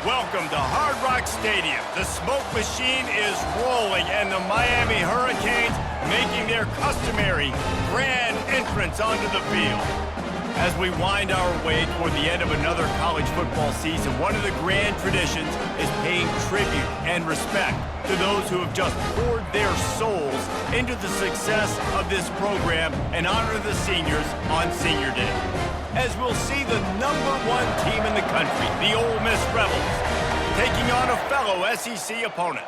Welcome to Hard Rock Stadium. The smoke machine is rolling and the Miami Hurricanes making their customary grand entrance onto the field. As we wind our way toward the end of another college football season, one of the grand traditions is paying tribute and respect to those who have just poured their souls into the success of this program and honor the seniors on Senior Day. As we'll see the #1 team in the country, the Ole Miss Rebels, taking on a fellow SEC opponent.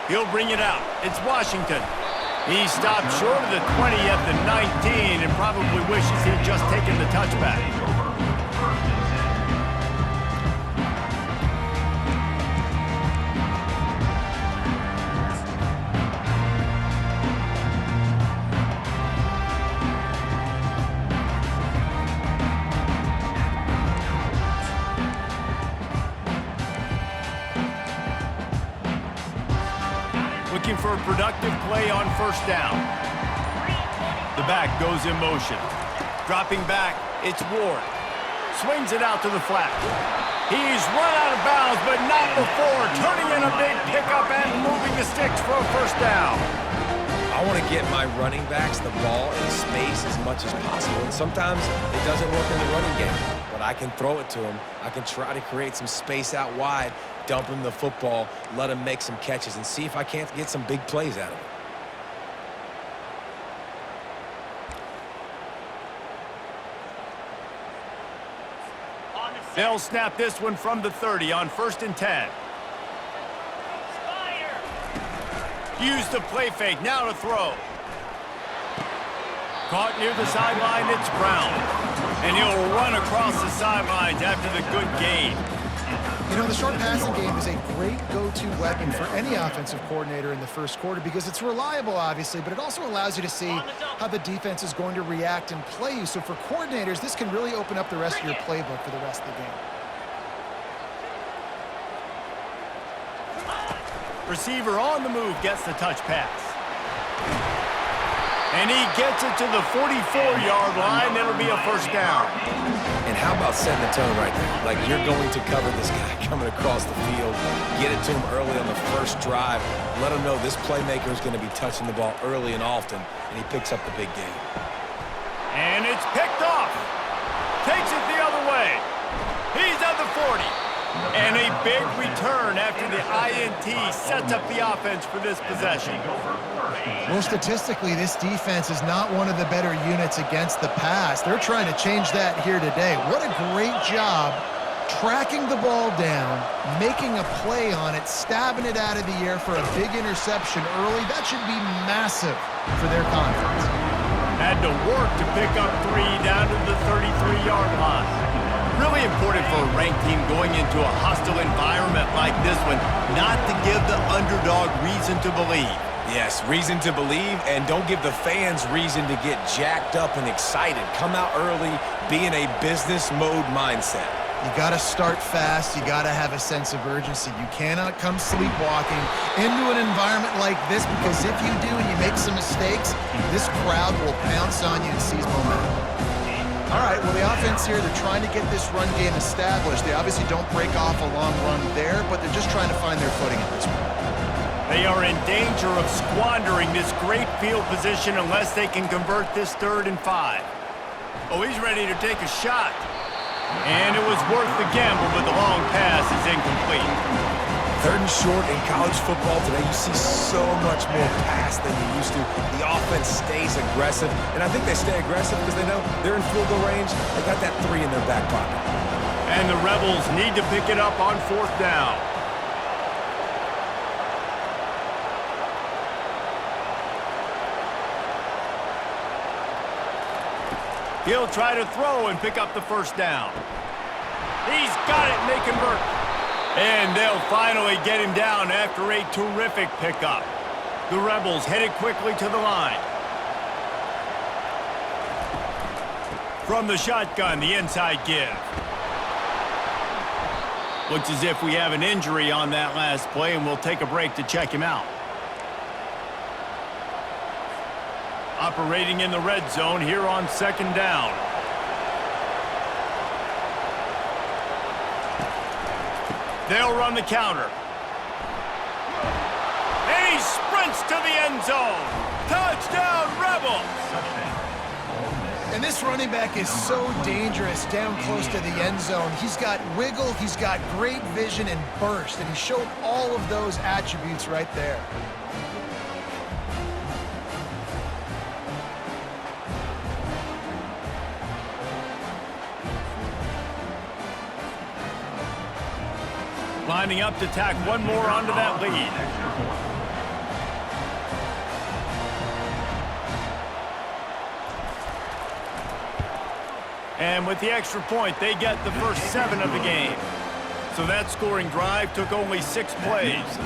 He'll bring it out. It's Washington. He stopped short of the 20 at the 19 and probably wishes he'd just taken the touchback. Looking for a productive play on first down. The back goes in motion. Dropping back, it's Ward. Swings it out to the flat. He's run out of bounds, but not before turning in a big pickup and moving the sticks for a first down. I want to get my running backs the ball in space as much as possible, and sometimes it doesn't work in the running game, but I can throw it to them. I can try to create some space out wide, dump him the football, let him make some catches, and see if I can't get some big plays out of him. They'll snap this one from the 30 on 1st and 10. Use the play fake, now to throw. Caught near the sideline, it's Brown. And he'll run across the sidelines after the good gain. You know, the short passing game is a great go-to weapon for any offensive coordinator in the first quarter because it's reliable, obviously, but it also allows you to see how the defense is going to react and play you. So for coordinators, this can really open up the rest of your playbook for the rest of the game. Receiver on the move gets the touch pass. And he gets it to the 44-yard line. It'll be a first down. And how about setting the tone right there? Like, you're going to cover this guy coming across the field, get it to him early on the first drive, let him know this playmaker is going to be touching the ball early and often, and he picks up the big game. And it's picked off. Takes it the other way. He's at the 40. And a big return after the INT sets up the offense for this possession. Well, statistically, this defense is not one of the better units against the pass. They're trying to change that here today. What a great job tracking the ball down, making a play on it, stabbing it out of the air for a big interception early. That should be massive for their confidence. Had to work to pick up 3 down to the 33-yard line. Really important for a ranked team going into a hostile environment like this one, not to give the underdog reason to believe. Yes, reason to believe, and don't give the fans reason to get jacked up and excited. Come out early, be in a business mode mindset. You got to start fast. You got to have a sense of urgency. You cannot come sleepwalking into an environment like this, because if you do and you make some mistakes, this crowd will pounce on you and seize momentum. All right, well, the offense here, they're trying to get this run game established. They obviously don't break off a long run there, but they're just trying to find their footing at this point. They are in danger of squandering this great field position unless they can convert this 3rd and 5. Oh, he's ready to take a shot. And it was worth the gamble, but the long pass is incomplete. 3rd and short in college football today, you see so much more pass than you used to. The offense stays aggressive, and I think they stay aggressive because they know they're in field goal range. They got that 3 in their back pocket. And the Rebels need to pick it up on 4th down. He'll try to throw and pick up the first down. He's got it, and they convert. And they'll finally get him down after a terrific pickup. The Rebels headed quickly to the line. From the shotgun, the inside give. Looks as if we have an injury on that last play, and we'll take a break to check him out. Operating in the red zone here on 2nd down. They'll run the counter. And he sprints to the end zone. Touchdown, Rebels! And this running back is so dangerous down close to the end zone. He's got wiggle, he's got great vision and burst, and he showed all of those attributes right there. Lining up to tack one more onto that lead. And with the extra point, they get the first 7 of the game. So that scoring drive took only 6 plays.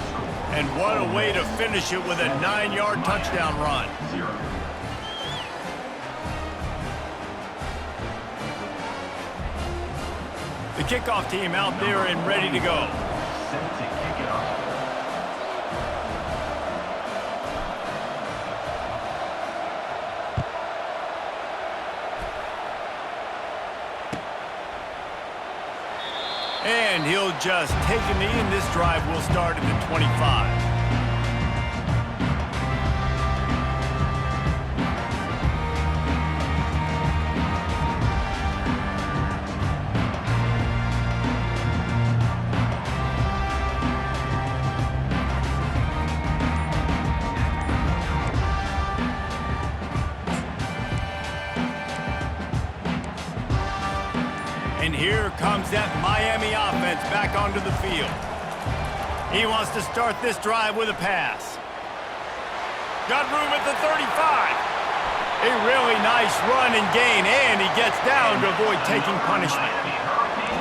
And what a way to finish it with a 9-yard touchdown run. The kickoff team out there and ready to go. And he'll just take a knee, and this drive will start at the 25. And here comes that Miami offense back onto the field. He wants to start this drive with a pass. Got room at the 35. A really nice run and gain, and he gets down to avoid taking punishment.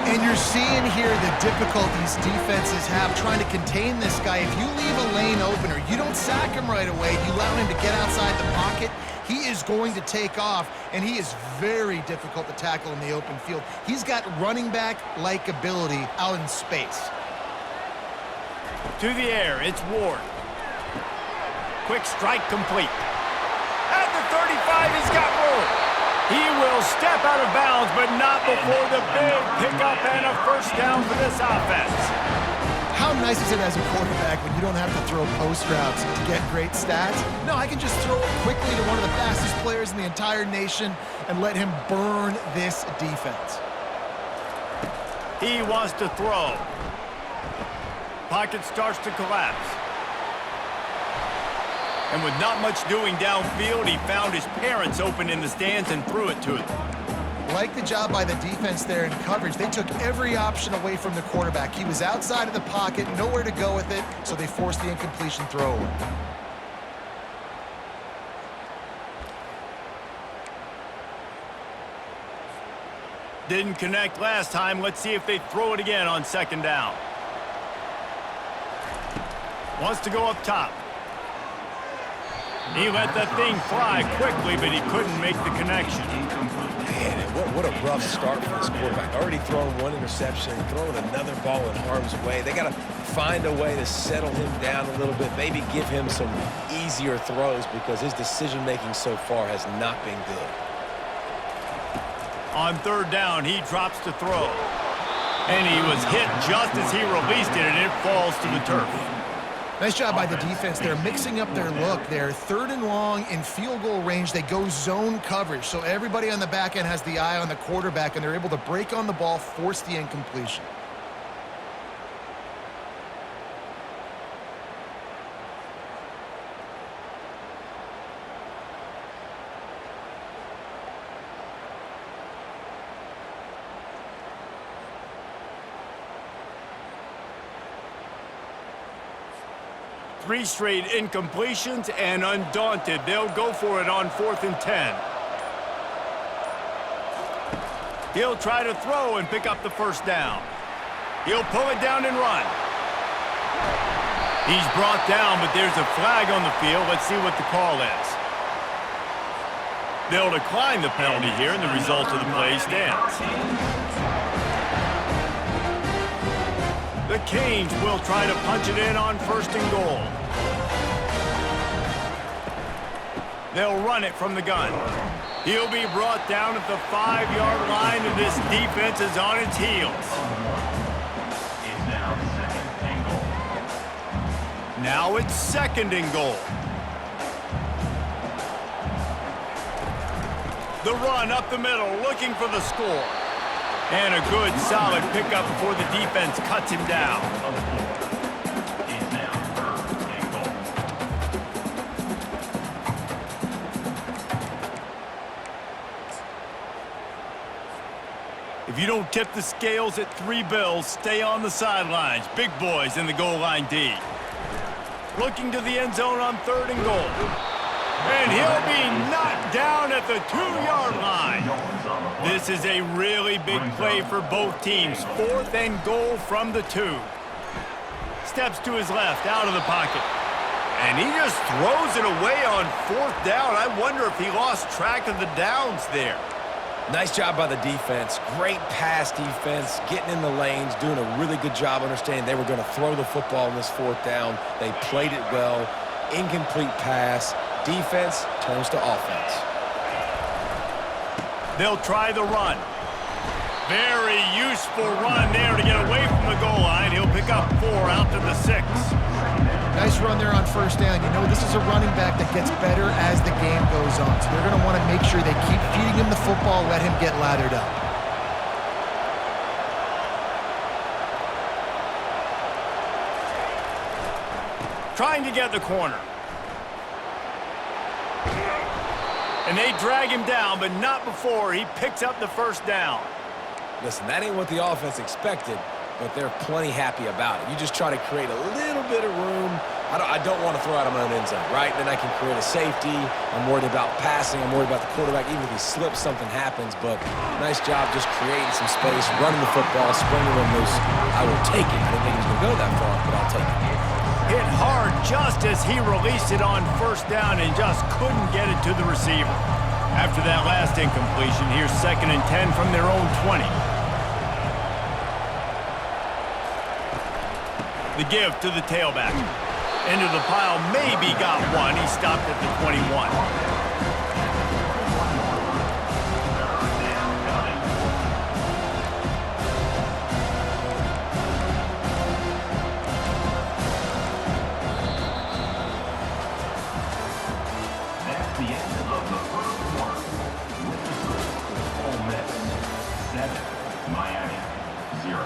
And you're seeing here the difficulties defenses have trying to contain this guy. If you leave a lane open or you don't sack him right away, you allow him to get outside the pocket, he is going to take off, and he is very difficult to tackle in the open field. He's got running back-like ability out in space. To the air, it's Ward. Quick strike complete. At the 35, he's got room. He will step out of bounds, but not before the big pickup and a first down for this offense. How nice is it as a quarterback when you don't have to throw post routes to get great stats? No, I can just throw it quickly to one of the fastest players in the entire nation and let him burn this defense. He wants to throw. Pocket starts to collapse. And with not much doing downfield, he found his parents open in the stands and threw it to them. Like the job by the defense there in coverage. They took every option away from the quarterback. He was outside of the pocket, nowhere to go with it, so they forced the incompletion throw away. Didn't connect last time. Let's see if they throw it again on 2nd down. Wants to go up top. He let that thing fly quickly, but he couldn't make the connection. Man, what a rough start for this quarterback. Already throwing 1 interception, throwing another ball in harm's way. They got to find a way to settle him down a little bit, maybe give him some easier throws because his decision-making so far has not been good. On 3rd down, he drops to throw. And he was hit just as he released it, and it falls to the turf. Nice job by the defense. They're mixing up their look. They're 3rd and long in field goal range. They go zone coverage. So everybody on the back end has the eye on the quarterback, and they're able to break on the ball, force the incompletion. Three straight incompletions, and undaunted, they'll go for it on 4th and 10. He'll try to throw and pick up the first down. He'll pull it down and run. He's brought down, but there's a flag on the field. Let's see what the call is. They'll decline the penalty here, and the result of the play stands. The Canes will try to punch it in on 1st and goal. They'll run it from the gun. He'll be brought down at the 5-yard line, and this defense is on its heels. Now it's 2nd and goal. The run up the middle, looking for the score. And a good, solid pickup before the defense cuts him down. If you don't tip the scales at 3 bills, stay on the sidelines. Big boys in the goal line D. Looking to the end zone on 3rd and goal. And he'll be knocked down at the 2-yard line. This is a really big play for both teams. 4th and goal from the 2. Steps to his left, out of the pocket. And he just throws it away on 4th down. I wonder if he lost track of the downs there. Nice job by the defense. Great pass defense, getting in the lanes, doing a really good job understanding they were going to throw the football on this 4th down. They played it well. Incomplete pass. Defense turns to offense. They'll try the run. Very useful run there to get away from the goal line. He'll pick up 4 out to the 6. Nice run there on 1st down. You know, this is a running back that gets better as the game goes on. So they're going to want to make sure they keep feeding him the football, let him get lathered up. Trying to get the corner. And they drag him down, but not before he picks up the 1st down. Listen, that ain't what the offense expected, but they're plenty happy about it. You just try to create a little bit of room. I don't want to throw out of my own end zone, right? Then I can create a safety. I'm worried about passing. I'm worried about the quarterback. Even if he slips, something happens. But nice job just creating some space, running the football, springing him loose. I will take it. I didn't think he was going to go that far, but I'll take it. Hit hard just as he released it on 1st down and just couldn't get it to the receiver. After that last incompletion, here's 2nd and 10 from their own 20. The give to the tailback. Into the pile, maybe got one. He stopped at the 21. That's the end of the 1st quarter. With the score, Ole Miss 7, Miami 0.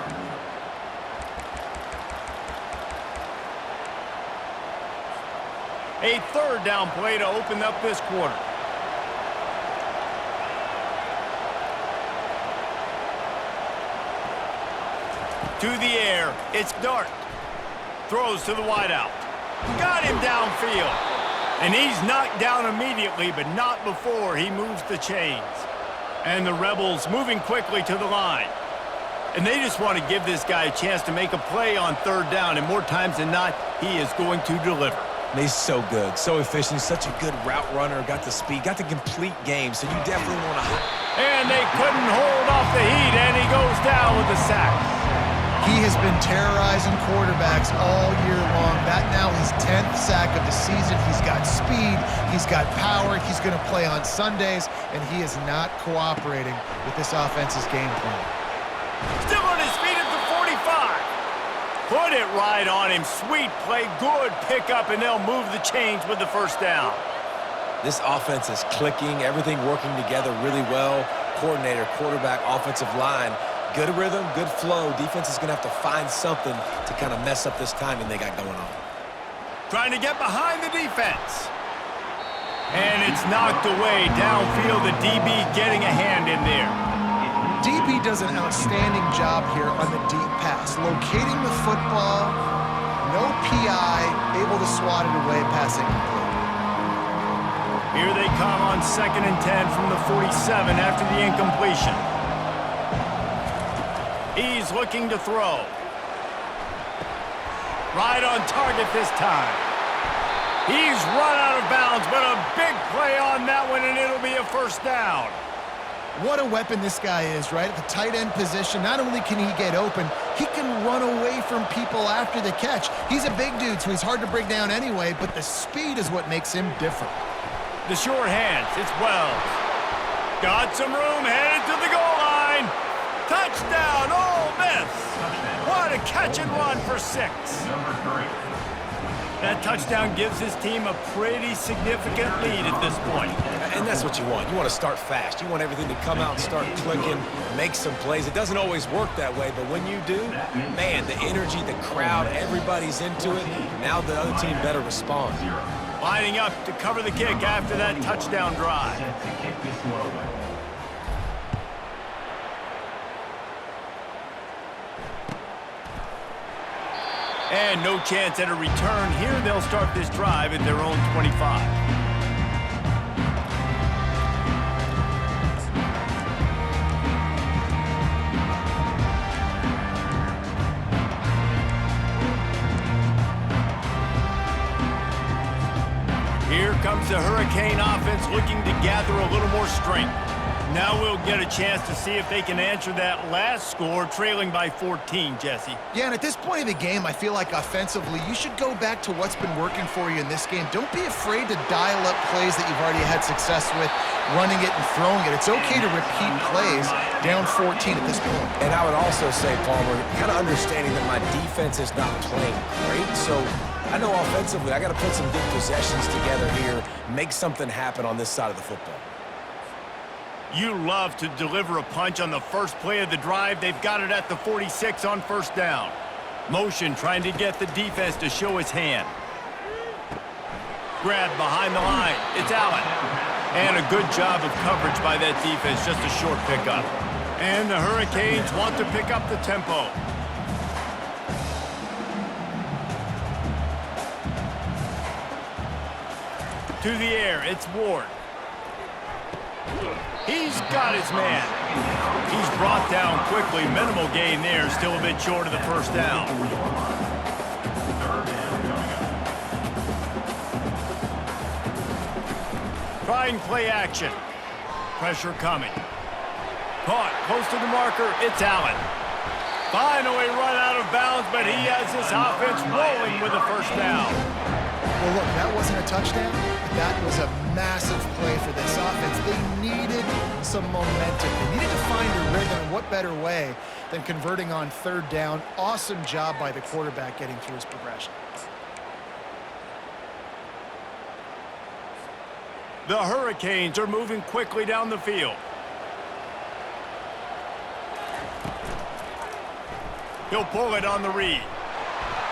A 3rd down play to open up this quarter. To the air, it's Dart. Throws to the wideout. Got him downfield. And he's knocked down immediately, but not before he moves the chains. And the Rebels moving quickly to the line. And they just want to give this guy a chance to make a play on 3rd down, and more times than not, he is going to deliver. And he's so good, so efficient, such a good route runner, got the speed, got the complete game, so you definitely want to... And they couldn't hold off the heat, and he goes down with the sack. He has been terrorizing quarterbacks all year long. That now his 10th sack of the season. He's got speed, he's got power, he's going to play on Sundays, and he is not cooperating with this offense's game plan. Still on his feet at the 45. Put it right on him. Sweet play, good pickup, and they'll move the chains with the 1st down. This offense is clicking, everything working together really well. Coordinator, quarterback, offensive line. Good rhythm, good flow. Defense is going to have to find something to kind of mess up this timing they got going on. Trying to get behind the defense. And it's knocked away. Downfield, the DB getting a hand in there. DB does an outstanding job here on the deep pass. Locating the football, no PI, able to swat it away, passing complete. Here they come on 2nd and 10 from the 47 after the incompletion. He's looking to throw. Right on target this time. He's run out of bounds, but a big play on that one, and it'll be a 1st down. What a weapon this guy is, right? At the tight end position, not only can he get open, he can run away from people after the catch. He's a big dude, so he's hard to bring down anyway, but the speed is what makes him different. The short hands, it's Wells. Got some room, headed to the goal line. Touchdown, Ole Miss. What a catch and run for 6. Number 3. That touchdown gives his team a pretty significant lead at this point. And that's what you want. You want to start fast. You want everything to come out and start clicking, make some plays. It doesn't always work that way, but when you do, man, the energy, the crowd, everybody's into it. Now the other team better respond. Lining up to cover the kick after that touchdown drive. Set to kick this one away. And no chance at a return here. They'll start this drive at their own 25. Here comes the Hurricane offense looking to gather a little more strength. Now we'll get a chance to see if they can answer that last score, trailing by 14, Jesse. Yeah, and at this point of the game, I feel like offensively, you should go back to what's been working for you in this game. Don't be afraid to dial up plays that you've already had success with, running it and throwing it. It's okay to repeat plays down 14 at this point. And I would also say, Palmer, kind of understanding that my defense is not playing great, so I know offensively I got to put some good possessions together here, make something happen on this side of the football. You love to deliver a punch on the first play of the drive. They've got it at the 46 on first down. Motion trying to get the defense to show his hand. Grab behind the line. It's Allen. And a good job of coverage by that defense. Just a short pickup. And the Hurricanes want to pick up the tempo. To the air, it's Ward. He's got his man. He's brought down quickly. Minimal gain there. Still a bit short of the first down. Trying play action. Pressure coming. Caught close to the marker. It's Allen. Finally run out of bounds, but he has this offense rolling with a first down. Well, look, that wasn't a touchdown, but that was a massive play for this offense. They needed some momentum. They needed to find a rhythm, and what better way than converting on third down. Awesome job by the quarterback getting through his progression. The Hurricanes are moving quickly down the field. He'll pull it on the read.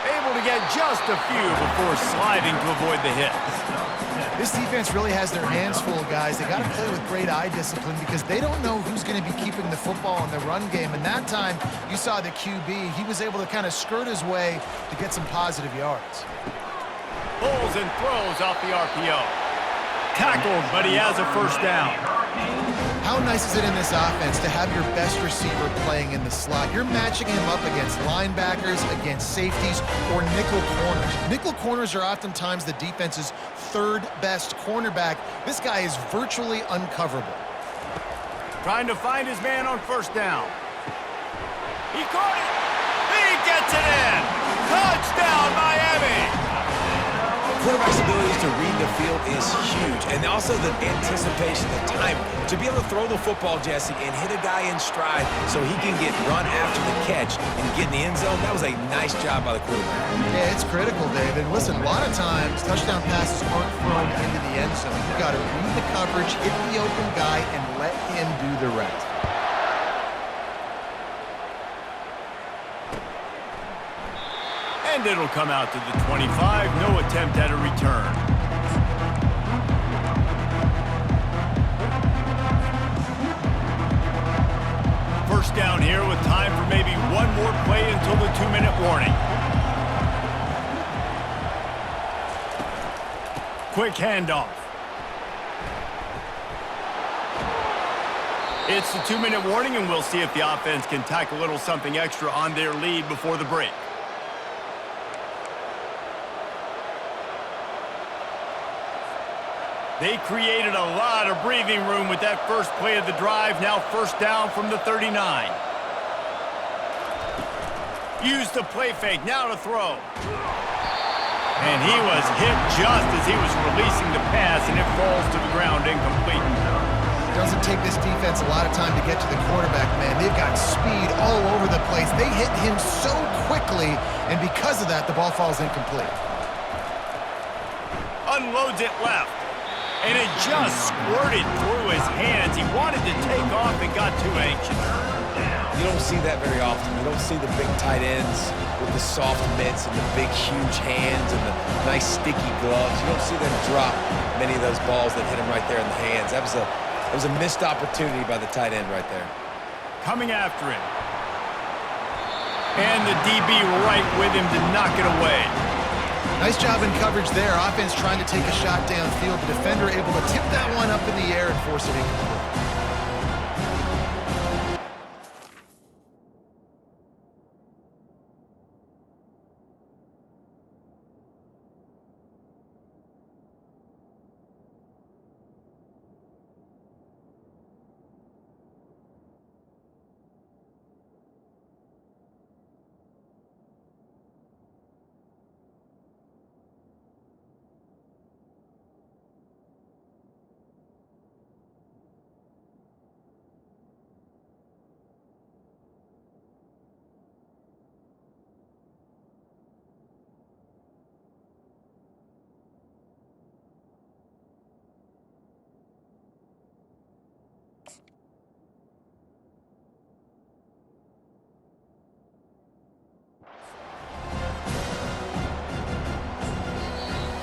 Able to get just a few before sliding to avoid the hits. This defense really has their hands full, guys. They got to play with great eye discipline because they don't know who's going to be keeping the football in the run game. And that time, you saw the QB. He was able to kind of skirt his way to get some positive yards. Pulls and throws off the RPO. Tackled, but he has a first down. How nice is it in this offense to have your best receiver playing in the slot? You're matching him up against linebackers, against safeties, or nickel corners. Nickel corners are oftentimes the defense's third best cornerback. This guy is virtually uncoverable. Trying to find his man on first down. He caught it. He gets it in. Touchdown, Miami. Quarterback's ability to read the field is huge, and also the anticipation, the time to be able to throw the football, Jesse, and hit a guy in stride so he can get run after the catch and get in the end zone. That was a nice job by the quarterback. Yeah, it's critical, David. Listen, a lot of times touchdown passes aren't thrown into the end zone. You've got to read the coverage, hit the open guy, and let him do the rest. And it'll come out to the 25. No attempt at a return. First down here with time for maybe one more play until the 2-minute warning. Quick handoff. It's the 2-minute warning, and we'll see if the offense can tack a little something extra on their lead before the break. They created a lot of breathing room with that first play of the drive. Now first down from the 39. Use the play fake, now to throw. And he was hit just as he was releasing the pass, and it falls to the ground incomplete. It doesn't take this defense a lot of time to get to the quarterback, man. They've got speed all over the place. They hit him so quickly, and because of that, the ball falls incomplete. Unloads it left. And it just squirted through his hands. He wanted to take off and got too anxious. You don't see that very often. You don't see the big tight ends with the soft mitts and the big, huge hands and the nice, sticky gloves. You don't see them drop many of those balls that hit him right there in the hands. That was a missed opportunity by the tight end right there. Coming after him. And the DB right with him to knock it away. Nice job in coverage there. Offense trying to take a shot downfield. The defender able to tip that one up in the air and force it incomplete.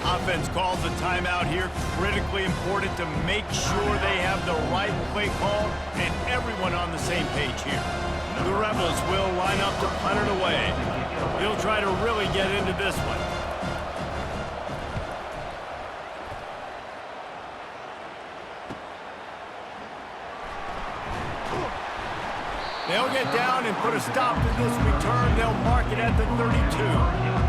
Offense calls a timeout here. Critically important to make sure they have the right play call and everyone on the same page here. The Rebels will line up to punt it away. He'll try to really get into this one. They'll get down and put a stop to this return. They'll mark it at the 32.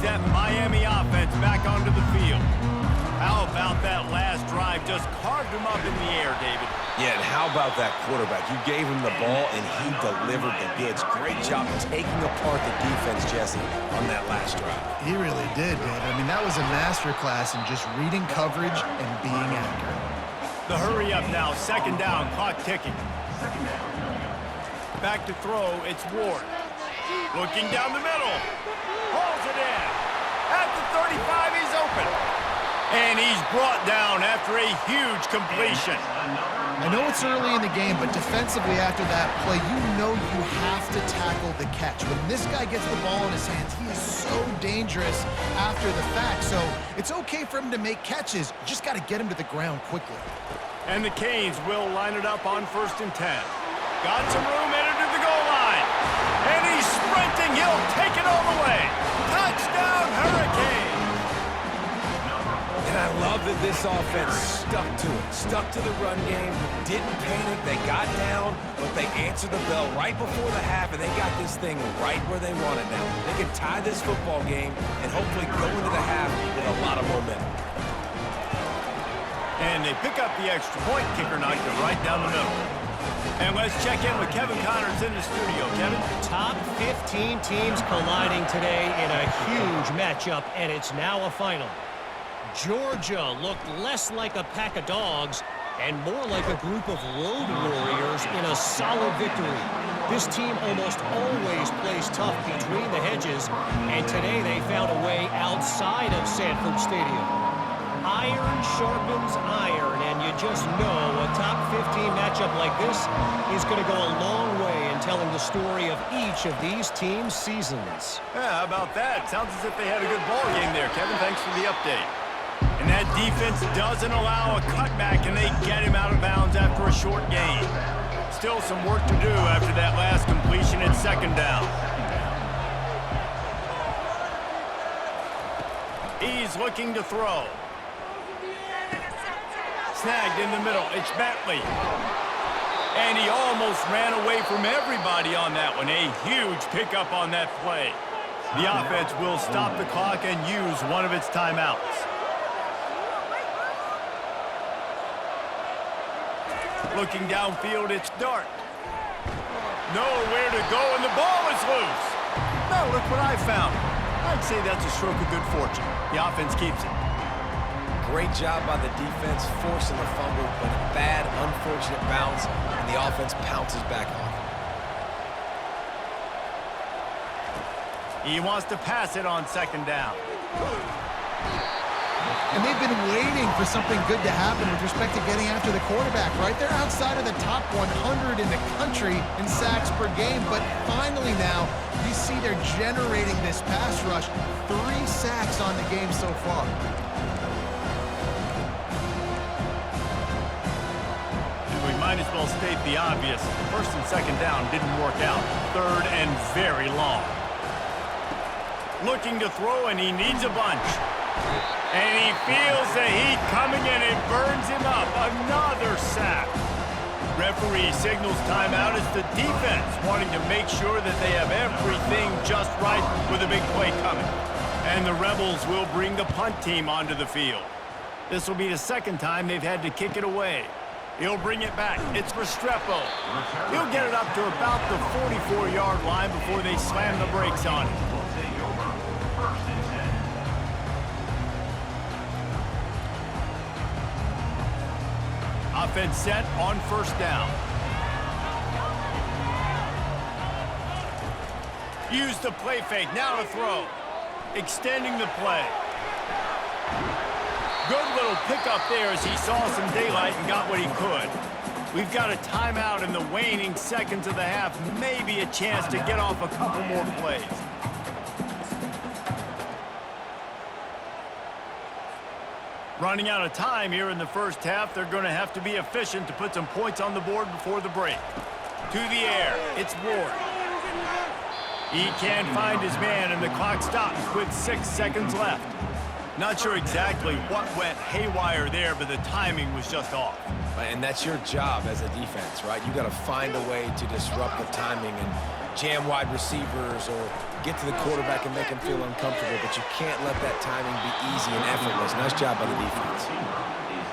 That Miami offense back onto the field. How about that last drive? Just carved him up in the air, David. Yeah, and how about that quarterback? You gave him the ball, and he delivered the goods. Great job taking apart the defense, Jesse, on that last drive. He really did, Dave. I mean, that was a masterclass in just reading coverage and being accurate. The hurry up now. Second down, clock ticking. Back to throw, it's Ward. Looking down the middle. Pulls it in. At the 35, he's open. And he's brought down after a huge completion. I know it's early in the game, but defensively after that play, you know you have to tackle the catch. When this guy gets the ball in his hands, he is so dangerous after the fact. So it's okay for him to make catches. You just got to get him to the ground quickly. And the Canes will line it up on 1st and 10. Got some room, entered to the goal line. And he's sprinting. He'll take it all the way. Touchdown, Hurricanes. And I love that this offense stuck to it, stuck to the run game, didn't panic, they got down, but they answered the bell right before the half, and they got this thing right where they want it now. They can tie this football game and hopefully go into the half with a lot of momentum. And they pick up the extra point. Kicker knocked it right down the middle. And let's check in with Kevin Connors in the studio. Kevin? Top 15 teams colliding today in a huge matchup, and it's now a final. Georgia looked less like a pack of dogs and more like a group of road warriors in a solid victory. This team almost always plays tough between the hedges, and today they found a way outside of Sanford Stadium. Iron sharpens iron, and you just know a top 15 matchup like this is going to go a long way in telling the story of each of these teams' seasons. Yeah, how about that? Sounds as if they had a good ball game there, Kevin. Thanks for the update. And that defense doesn't allow a cutback, and they get him out of bounds after a short gain. Still some work to do after that last completion at 2nd down. is looking to throw. Snagged in the middle. It's Bentley. And he almost ran away from everybody on that one. A huge pickup on that play. The offense will stop the clock and use one of its timeouts. Looking downfield, it's Dart. Nowhere to go, and the ball is loose. Now look what I found. I'd say that's a stroke of good fortune. The offense keeps it. Great job by the defense forcing the fumble, but a bad, unfortunate bounce, and the offense pounces back on it. He wants to pass it on second down. And they've been waiting for something good to happen with respect to getting after the quarterback, right? They're outside of the top 100 in the country in sacks per game, but finally now you see they're generating this pass rush. 3 sacks on the game so far. We might as well state the obvious. First and second down didn't work out. Third and very long. Looking to throw, and he needs a bunch. And he feels the heat coming in and burns him up. Another sack. Referee signals timeout as the defense wanting to make sure that they have everything just right with a big play coming. And the Rebels will bring the punt team onto the field. This will be the second time they've had to kick it away. He'll bring it back. It's Restrepo. He'll get it up to about the 44-yard line before they slam the brakes on it. Will take over. First and 10. Offense set on first down. Use the play fake. Now to throw. Extending the play. Good little pickup there as he saw some daylight and got what he could. We've got a timeout in the waning seconds of the half. Maybe a chance to get off a couple more plays. Running out of time here in the first half. They're going to have to be efficient to put some points on the board before the break. To the air. It's Ward. He can't find his man, and the clock stops with 6 seconds left. Not sure exactly what went haywire there, but the timing was just off. And that's your job as a defense, right? You got to find a way to disrupt the timing and jam wide receivers or get to the quarterback and make him feel uncomfortable, but you can't let that timing be easy and effortless. Nice job by the defense.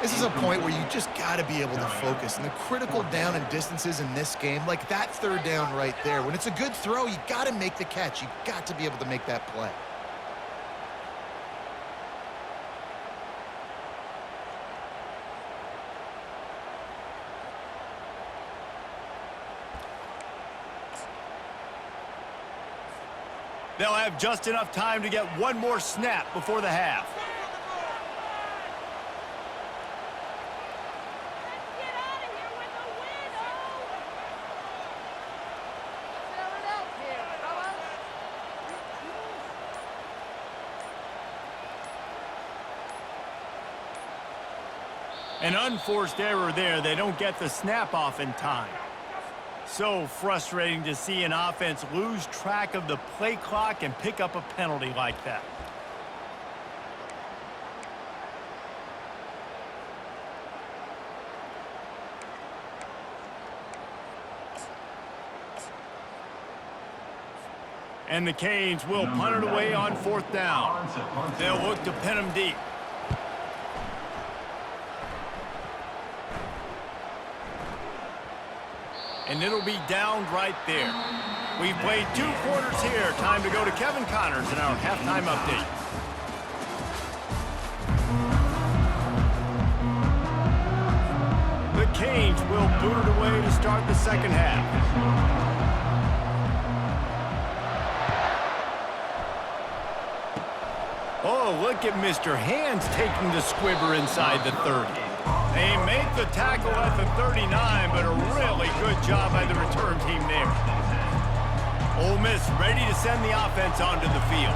This is a point where you just got to be able to focus. And the critical down and distances in this game, like that third down right there, when it's a good throw, you got to make the catch. You got to be able to make that play. They'll have just enough time to get one more snap before the half. An unforced error there. They don't get the snap off in time. So frustrating to see an offense lose track of the play clock and pick up a penalty like that. And the Canes will punt it away on fourth down. They'll look to pin them deep. And it'll be down right there. We've played 2 quarters here. Time to go to Kevin Connors in our halftime update. The Canes will boot it away to start the second half. Oh, look at Mr. Hands taking the squibber inside the 30. They make the tackle at the 39, but a really good job by the return team there. Ole Miss ready to send the offense onto the field.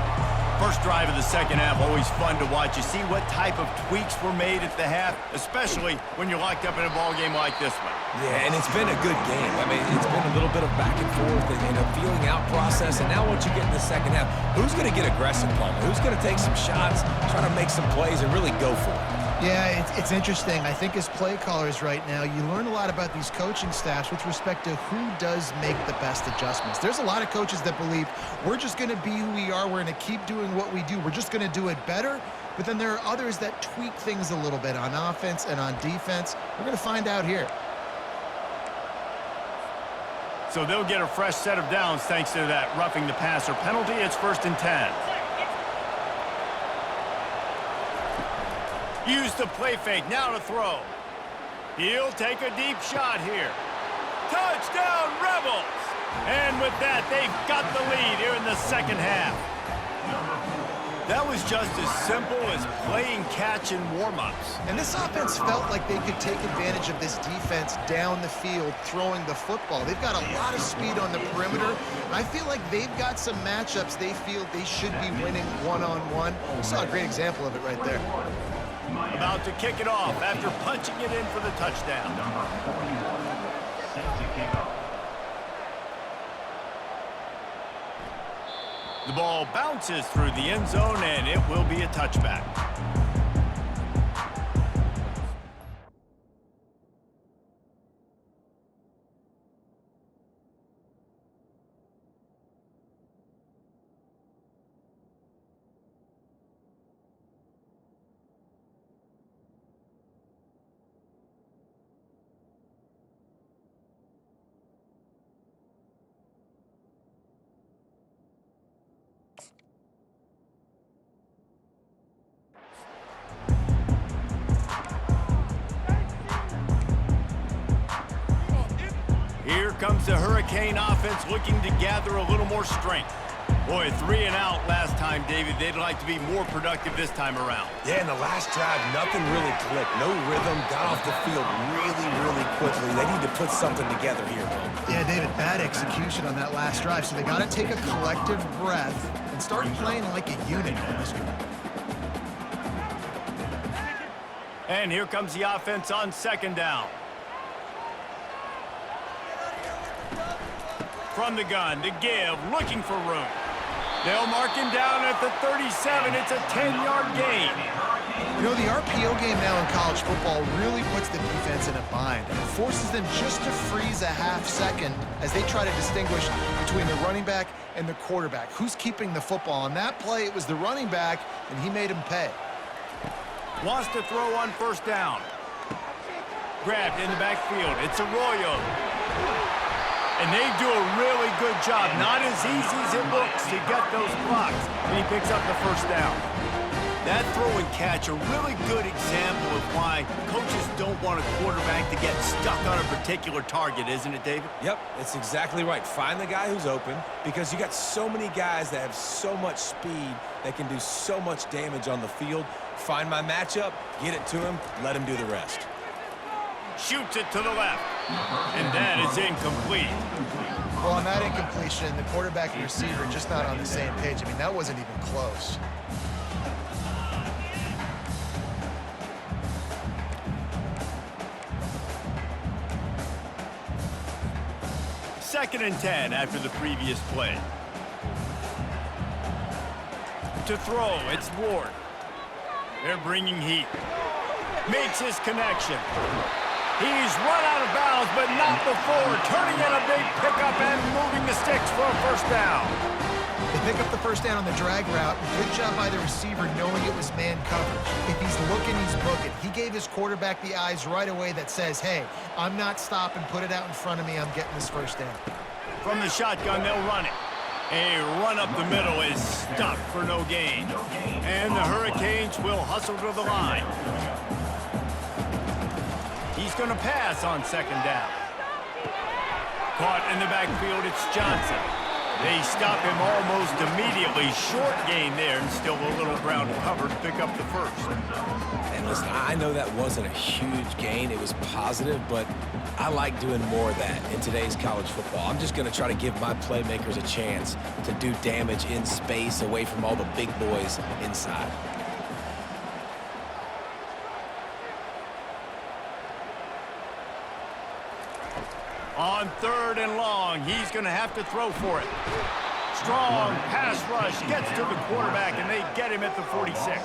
First drive of the second half, always fun to watch. You see what type of tweaks were made at the half, especially when you're locked up in a ball game like this one. Yeah, and it's been a good game. I mean, it's been a little bit of back and forth and a feeling out process. And now once you get in the second half, who's going to get aggressive, Palmer? Who's going to take some shots, try to make some plays, and really go for it? Yeah, it's interesting. I think as play callers right now, you learn a lot about these coaching staffs with respect to who does make the best adjustments. There's a lot of coaches that believe we're just going to be who we are. We're going to keep doing what we do. We're just going to do it better. But then there are others that tweak things a little bit on offense and on defense. We're going to find out here. So they'll get a fresh set of downs thanks to that roughing the passer penalty. It's 1st and 10. Use the play fake, now to throw. He'll take a deep shot here. Touchdown, Rebels! And with that, they've got the lead here in the second half. That was just as simple as playing catch in warm-ups. And this offense felt like they could take advantage of this defense down the field throwing the football. They've got a lot of speed on the perimeter, and I feel like they've got some matchups they feel they should be winning one-on-one. We saw a great example of it right there. About to kick it off after punching it in for the touchdown. Number 41, set to kick off. The ball bounces through the end zone, and it will be a touchback. Here comes the Hurricane offense looking to gather a little more strength. Boy, 3 and out last time, David. They'd like to be more productive this time around. Yeah, in the last drive, nothing really clicked. No rhythm, got off the field really quickly. They need to put something together here, man. Yeah, David, bad execution on that last drive, so they got to take a collective breath and start playing like a unit on this drive. And here comes the offense on second down. From the gun, to give, looking for room. They'll mark him down at the 37. It's a 10-yard gain. You know, the RPO game now in college football really puts the defense in a bind and forces them just to freeze a half second as they try to distinguish between the running back and the quarterback. Who's keeping the football? On that play, it was the running back, and he made him pay. Wants to throw on first down. Grabbed in the backfield. It's Arroyo. And they do a really good job. Not as easy as it looks to get those blocks. And he picks up the first down. That throw and catch, a really good example of why coaches don't want a quarterback to get stuck on a particular target, isn't it, David? Yep, it's exactly right. Find the guy who's open because you got so many guys that have so much speed that can do so much damage on the field. Find my matchup, get it to him, let him do the rest. Shoots it to the left. And that is incomplete. Well, on that incompletion, the quarterback and receiver just not on the same page. I mean, that wasn't even close. Second and 10 after the previous play. To throw, it's Ward. They're bringing heat. Makes his connection. He's run out of bounds, but not before. Turning in a big pickup and moving the sticks for a first down. They pick up the first down on the drag route. Good job by the receiver knowing it was man coverage. If he's looking, he's booking. He gave his quarterback the eyes right away that says, hey, I'm not stopping. Put it out in front of me. I'm getting this first down. From the shotgun, they'll run it. A run up the middle is stuffed for no gain. And the Hurricanes will hustle to the line. He's going to pass on second down. Caught in the backfield, it's Johnson. They stop him almost immediately. Short gain there, and still a little ground to cover to pick up the first. And listen, I know that wasn't a huge gain. It was positive, but I like doing more of that in today's college football. I'm just going to try to give my playmakers a chance to do damage in space away from all the big boys inside. On 3rd and long, he's going to have to throw for it. Strong pass rush gets to the quarterback, and they get him at the 46.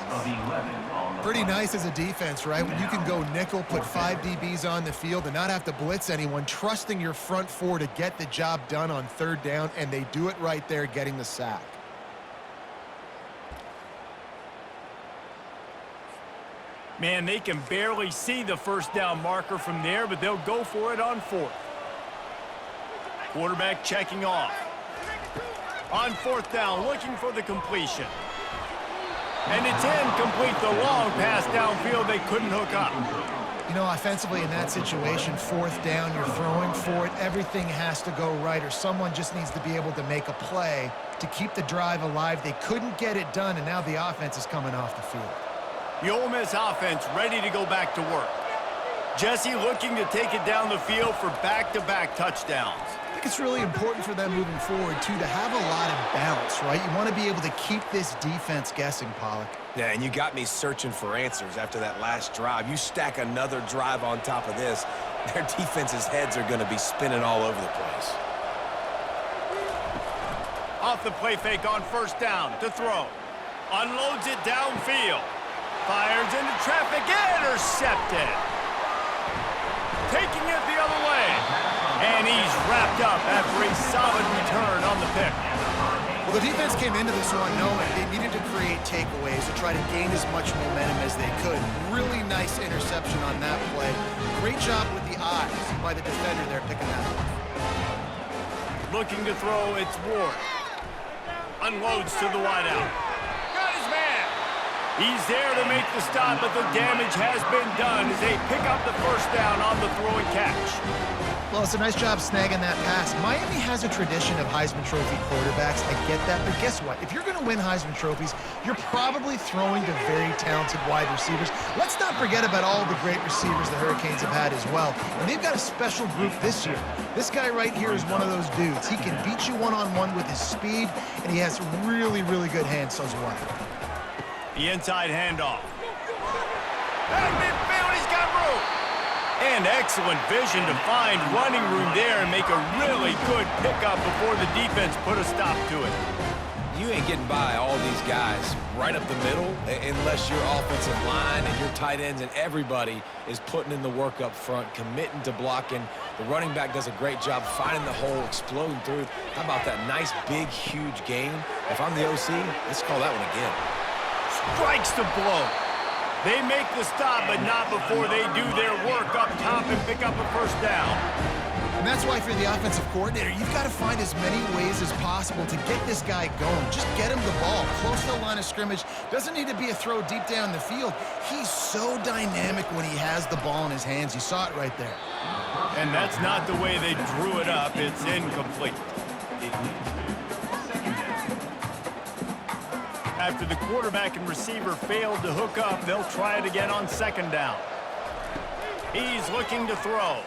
Pretty nice as a defense, right? When you can go nickel, put 5 DBs on the field and not have to blitz anyone, trusting your front four to get the job done on 3rd down, and they do it right there, getting the sack. Man, they can barely see the first down marker from there, but they'll go for it on 4th. Quarterback checking off. On 4th down, looking for the completion. And it's incomplete. The long pass downfield, they couldn't hook up. You know, offensively in that situation, 4th down, you're throwing for it. Everything has to go right, or someone just needs to be able to make a play to keep the drive alive. They couldn't get it done, and now the offense is coming off the field. The Ole Miss offense ready to go back to work. Jesse looking to take it down the field for back-to-back touchdowns. I think it's really important for them moving forward, too, to have a lot of bounce, right? You want to be able to keep this defense guessing, Pollock. Yeah, and you got me searching for answers after that last drive. You stack another drive on top of this, their defense's heads are going to be spinning all over the place. Off the play fake on 1st down to throw. Unloads it downfield. Fires into traffic, intercepted. Taking it the other way. And he's wrapped up after a solid return on the pick. Well, the defense came into this one knowing they needed to create takeaways to try to gain as much momentum as they could. Really nice interception on that play. Great job with the eyes by the defender there picking that up. Looking to throw, it's Ward. Unloads to the wideout. Got his man. He's there to make the stop, but the damage has been done as they pick up the 1st down on the throw and catch. Well, it's a nice job snagging that pass. Miami has a tradition of Heisman Trophy quarterbacks. I get that, but guess what? If you're going to win Heisman Trophies, you're probably throwing to very talented wide receivers. Let's not forget about all the great receivers the Hurricanes have had as well. And they've got a special group this year. This guy right here is one of those dudes. He can beat you one-on-one with his speed, and he has really, really good hands as well. The inside handoff. At midfield, he's got room. And excellent vision to find running room there and make a really good pickup before the defense put a stop to it. You ain't getting by all these guys right up the middle unless your offensive line and your tight ends and everybody is putting in the work up front, committing to blocking. The running back does a great job finding the hole, exploding through. How about that nice, big, huge gain? If I'm the OC, let's call that one again. Strikes the blow. They make the stop, but not before they do their work up top and pick up a 1st down. And that's why if you're the offensive coordinator, you've got to find as many ways as possible to get this guy going. Just get him the ball close to the line of scrimmage. Doesn't need to be a throw deep down the field. He's so dynamic when he has the ball in his hands. You saw it right there. And that's not the way they drew it up. It's incomplete. After the quarterback and receiver failed to hook up, they'll try it again on 2nd down. He's looking to throw.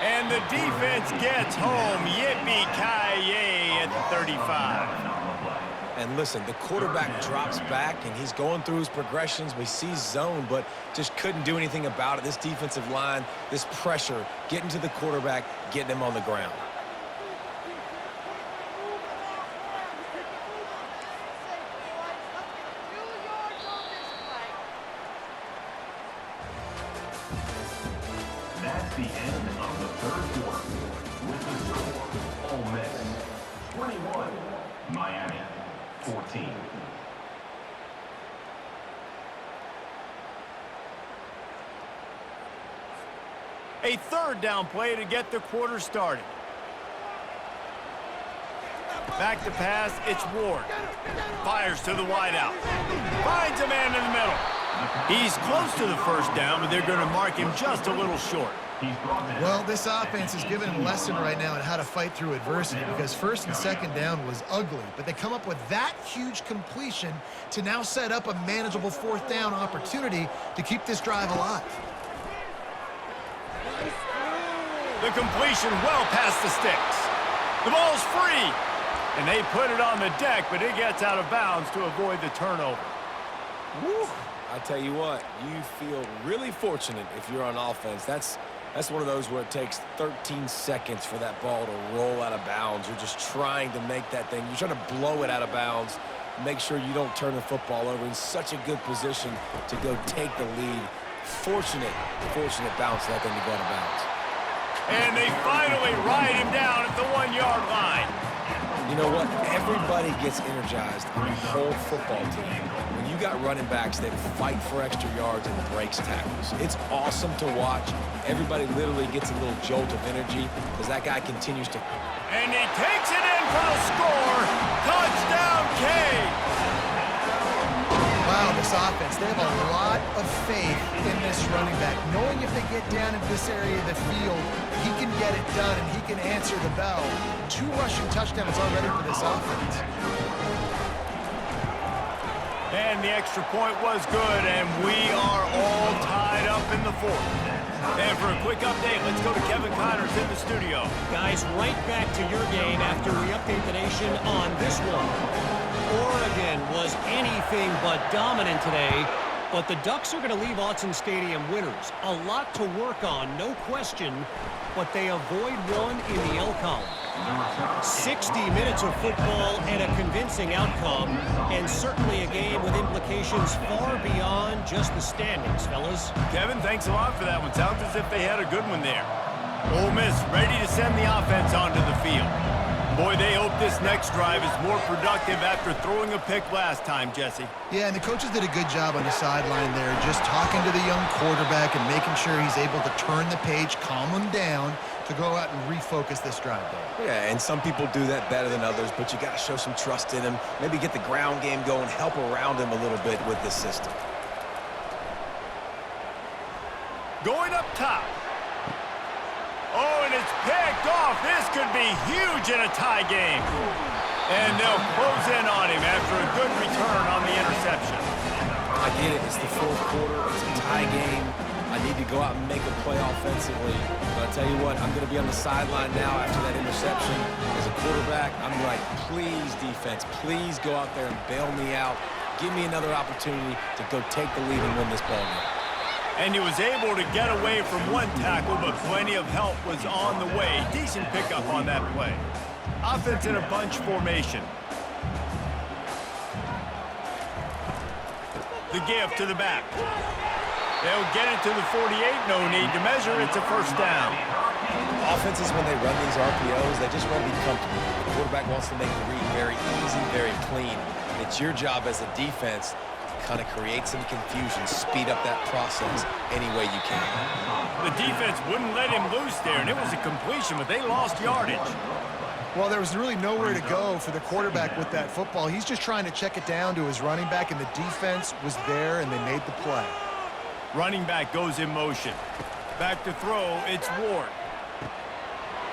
And the defense gets home. Yippee-ki-yay at the 35. And listen, the quarterback drops back, and he's going through his progressions. We see zone, but just couldn't do anything about it. This defensive line, this pressure, getting to the quarterback, getting him on the ground. That's the end of the 3rd quarter. With the score, Ole Miss 21, Miami 14. A 3rd down play to get the quarter started. Back to pass, it's Ward. Fires to the wideout. Finds a man in the middle. He's close to the 1st down, but they're going to mark him just a little short. He's brought down. Well, this offense is giving him a lesson right now on how to fight through adversity because first and second down was ugly, but they come up with that huge completion to now set up a manageable fourth down opportunity to keep this drive alive. The completion well past the sticks. The ball's free, and they put it on the deck, but it gets out of bounds to avoid the turnover. Woo. I tell you what, you feel really fortunate if you're on offense. That's one of those where it takes 13 seconds for that ball to roll out of bounds. You're just trying to make that thing. You're trying to blow it out of bounds, make sure you don't turn the football over. In such a good position to go take the lead. Fortunate bounce for that thing to go out of bounds. And they finally ride him down at the 1-yard line. You know what? Everybody gets energized on the whole football team. When you got running backs that fight for extra yards and breaks tackles, it's awesome to watch. Everybody literally gets a little jolt of energy as that guy continues to... And he takes it in for the score. Touchdown, Canes. Wow, this offense, they have a lot of faith in this running back, knowing if they get down into this area of the field, he can get it done and he can answer the bell. 2 rushing touchdowns already for this offense. And the extra point was good, and we are all tied up in the fourth. And for a quick update, let's go to Kevin Connors in the studio. Guys, right back to your game after we update the nation on this one. Oregon was anything but dominant today, but the Ducks are going to leave Autzen Stadium winners. A lot to work on, no question, but they avoid one in the L column. 60 minutes of football and a convincing outcome, and certainly a game with implications far beyond just the standings, fellas. Kevin, thanks a lot for that one. Sounds as if they had a good one there. Ole Miss ready to send the offense onto the field. Boy, they hope this next drive is more productive after throwing a pick last time, Jesse. Yeah, and the coaches did a good job on the sideline there, just talking to the young quarterback and making sure he's able to turn the page, calm him down, to go out and refocus this drive there. Yeah, and some people do that better than others, but you got to show some trust in him. Maybe get the ground game going, help around him a little bit with this system. Going up top. Oh, and it's picked off. This could be huge in a tie game. And they'll close in on him after a good return on the interception. I get it. It's the fourth quarter. It's a tie game. I need to go out and make a play offensively. But I tell you what, I'm going to be on the sideline now after that interception. As a quarterback, I'm like, please, defense, please go out there and bail me out. Give me another opportunity to go take the lead and win this ball game. And he was able to get away from one tackle, but plenty of help was on the way. Decent pickup on that play. Offense in a bunch formation. The give to the back. They'll get it to the 48. No need to measure. It's a first down. Offenses, when they run these RPOs, they just want to be comfortable. The quarterback wants to make the read very easy, very clean. It's your job as a defense kind of create some confusion, speed up that process any way you can. The defense wouldn't let him loose there, and it was a completion, but they lost yardage. Well, there was really nowhere to go for the quarterback with that football. He's just trying to check it down to his running back, and the defense was there, and they made the play. Running back goes in motion. Back to throw, it's Ward.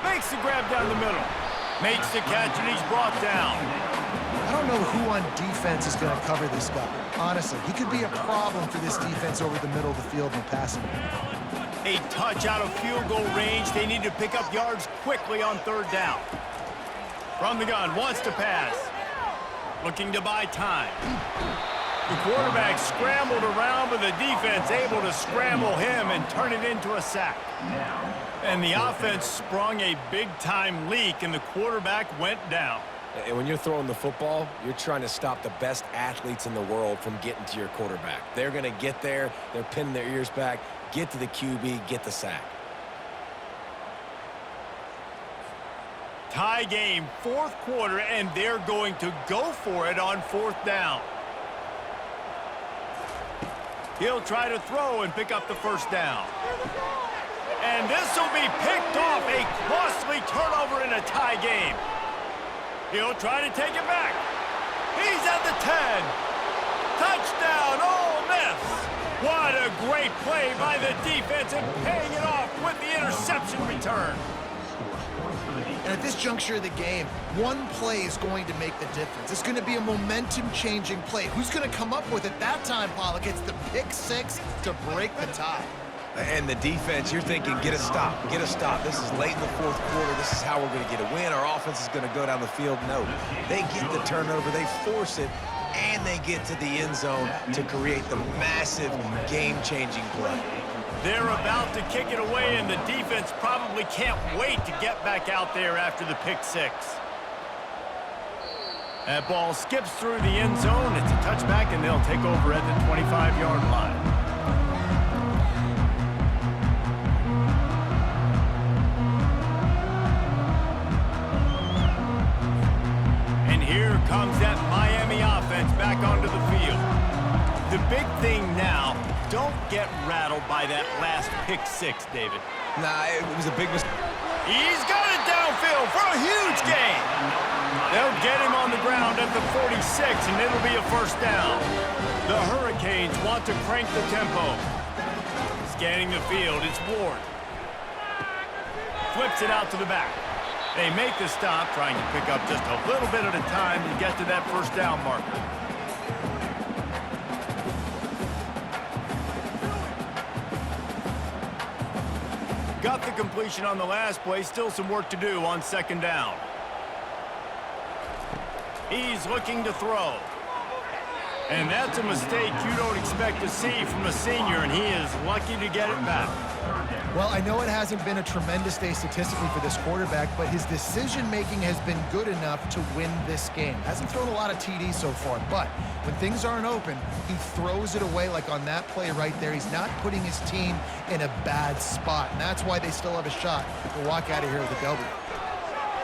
Makes the grab down the middle. Makes the catch, and he's brought down. I don't know who on defense is going to cover this guy. Honestly, he could be a problem for this defense over the middle of the field in the passing game. A touch out of field goal range. They need to pick up yards quickly on third down. From the gun, wants to pass. Looking to buy time. The quarterback scrambled around, but the defense able to scramble him and turn it into a sack. And the offense sprung a big-time leak, and the quarterback went down. And when you're throwing the football, you're trying to stop the best athletes in the world from getting to your quarterback. They're going to get there. They're pinning their ears back, get to the QB, get the sack. Tie game, fourth quarter, and they're going to go for it on fourth down. He'll try to throw and pick up the first down. And this will be picked off, a costly turnover in a tie game. He'll try to take it back. He's at the 10. Touchdown, Ole Miss. What a great play by the defense and paying it off with the interception return. And at this juncture of the game, one play is going to make the difference. It's going to be a momentum-changing play. Who's going to come up with it that time, Pollock? It's the pick six to break the tie. And the defense, you're thinking, get a stop, get a stop. This is late in the fourth quarter. This is how we're going to get a win. Our offense is going to go down the field. No, they get the turnover, they force it, and they get to the end zone to create the massive game-changing play. They're about to kick it away, and the defense probably can't wait to get back out there after the pick six. That ball skips through the end zone. It's a touchback, and they'll take over at the 25-yard line. And here comes that Miami offense back onto the field. The big thing now, don't get rattled by that last pick six, David. Nah, it was a big mistake. He's got it downfield for a huge gain. They'll get him on the ground at the 46, and it'll be a first down. The Hurricanes want to crank the tempo. Scanning the field, it's Ward. Flips it out to the back. They make the stop, trying to pick up just a little bit at a time to get to that first down marker. Got the completion on the last play. Still some work to do on second down. He's looking to throw. And that's a mistake you don't expect to see from a senior, and he is lucky to get it back. Well, I know it hasn't been a tremendous day statistically for this quarterback, but his decision-making has been good enough to win this game. Hasn't thrown a lot of TDs so far, but when things aren't open, he throws it away like on that play right there. He's not putting his team in a bad spot, and that's why they still have a shot to walk out of here with a W.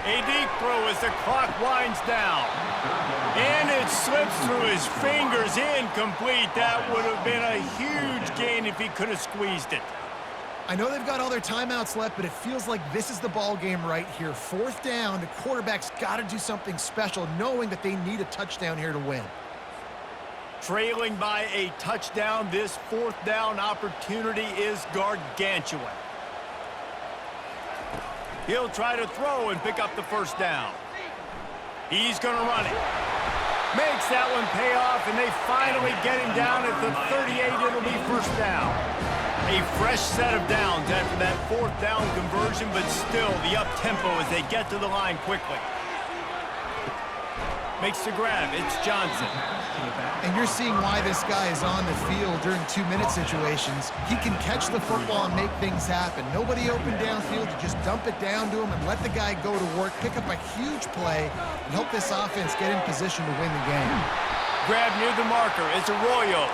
A deep throw as the clock winds down. And it slips through his fingers, incomplete. That would have been a huge gain if he could have squeezed it. I know they've got all their timeouts left, but it feels like this is the ball game right here. Fourth down, the quarterback's got to do something special, knowing that they need a touchdown here to win. Trailing by a touchdown, this fourth down opportunity is gargantuan. He'll try to throw and pick up the first down. He's going to run it. Makes that one pay off, and they finally get him down at the 38. It'll be first down. A fresh set of downs after that fourth down conversion, but still the up-tempo as they get to the line quickly. Makes the grab. It's Johnson. And you're seeing why this guy is on the field during two-minute situations. He can catch the football and make things happen. Nobody open downfield. You just dump it down to him and let the guy go to work, pick up a huge play, and help this offense get in position to win the game. Grab near the marker. It's Arroyo.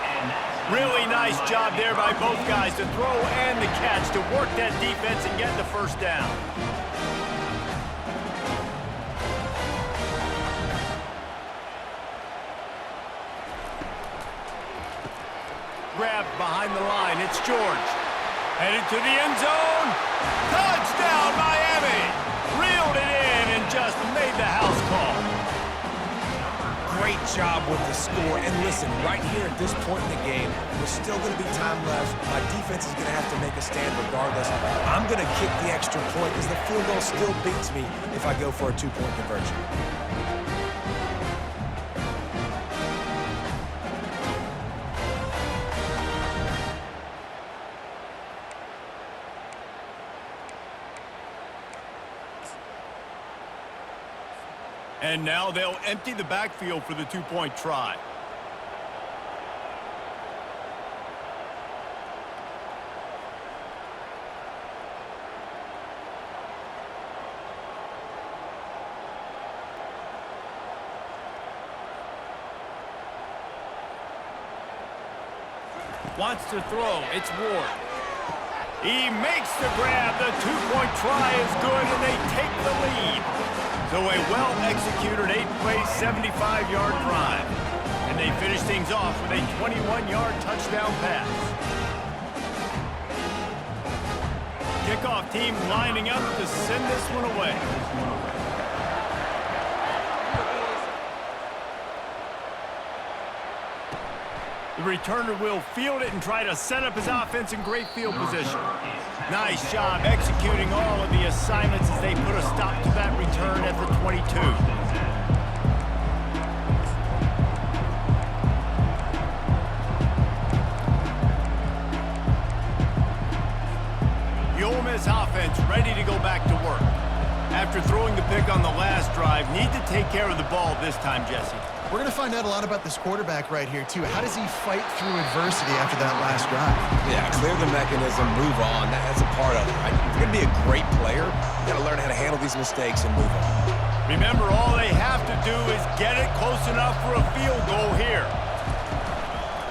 Really nice job there by both guys to throw and the catch to work that defense and get the first down. Grabbed behind the line. It's George. Headed to the end zone. Touchdown, Miami! Reeled it in and just made the house call. Great job with the score. And listen, right here at this point in the game, there's still going to be time left. My defense is going to have to make a stand regardless. I'm going to kick the extra point because the field goal still beats me if I go for a two-point conversion. And now they'll empty the backfield for the two-point try. Wants to throw. It's Ward. He makes the grab. The two-point try is good, and they take the lead. So a well-executed 8-play, 75-yard drive. And they finish things off with a 21-yard touchdown pass. Kickoff team lining up to send this one away. returner will field it and try to set up his offense in great field position. Nice job executing all of the assignments as they put a stop to that return at the 22. The Ole Miss offense ready to go back to work. After throwing the pick on the last drive, need to take care of the ball this time, Jesse. We're going to find out a lot about this quarterback right here, too. How does he fight through adversity after that last drive? Yeah, clear the mechanism, move on. That's a part of it, right? If you're going to be a great player, you got to learn how to handle these mistakes and move on. Remember, all they have to do is get it close enough for a field goal here.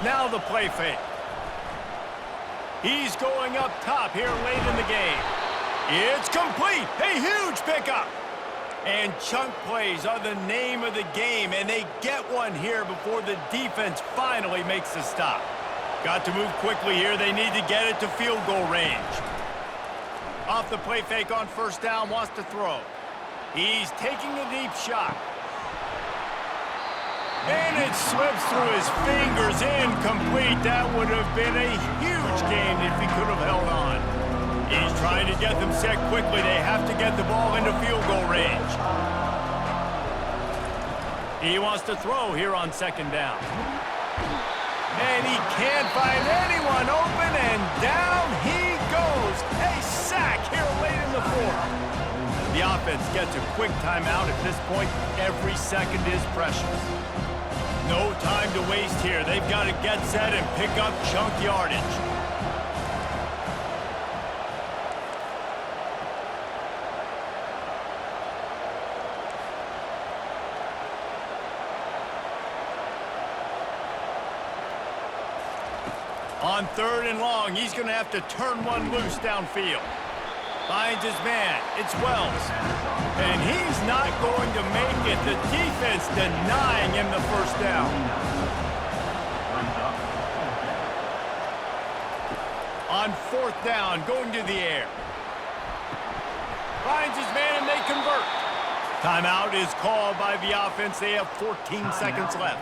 Now the play fake. He's going up top here late in the game. It's complete. A huge pickup. And chunk plays are the name of the game, and they get one here before the defense finally makes the stop. Got to move quickly here. They need to get it to field goal range. Off the play fake on first down, wants to throw. He's taking a deep shot. And it slips through his fingers, incomplete. That would have been a huge gain if he could have held on. He's trying to get them set quickly. They have to get the ball into field goal range. He wants to throw here on second down. And he can't find anyone open, and down he goes. A sack here late in the fourth. The offense gets a quick timeout at this point. Every second is precious. No time to waste here. They've got to get set and pick up chunk yardage. On third and long, he's going to have to turn one loose downfield. Finds his man. It's Wells. And he's not going to make it. The defense denying him the first down. On fourth down, going to the air. Finds his man and they convert. Timeout is called by the offense. They have 14 seconds left.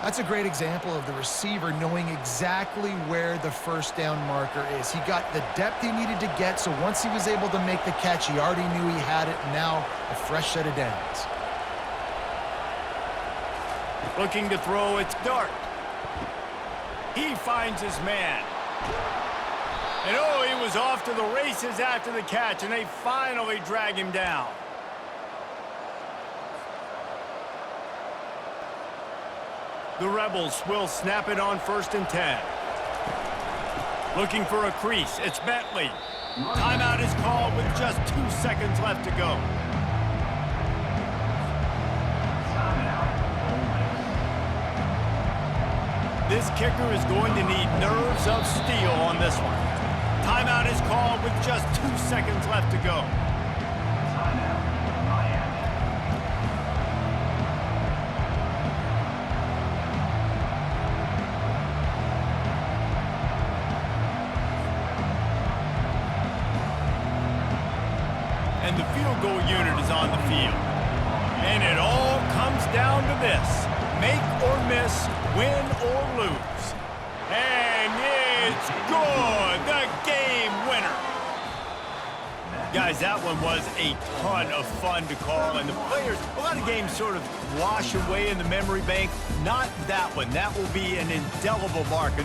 That's a great example of the receiver knowing exactly where the first down marker is. He got the depth he needed to get, so once he was able to make the catch, he already knew he had it. Now, a fresh set of downs. Looking to throw, it's Dart. He finds his man. And oh, he was off to the races after the catch, and they finally drag him down. The Rebels will snap it on 1st and 10. Looking for a crease. It's Bentley. Timeout is called with just 2 seconds left to go. This kicker is going to need nerves of steel on this one. Timeout is called with just 2 seconds left to go. And the field goal unit is on the field. And it all comes down to this. Make or miss, win or lose. And it's good. The game winner. Guys, that one was a ton of fun to call. And the players, a lot of games sort of wash away in the memory bank. Not that one. That will be an indelible mark.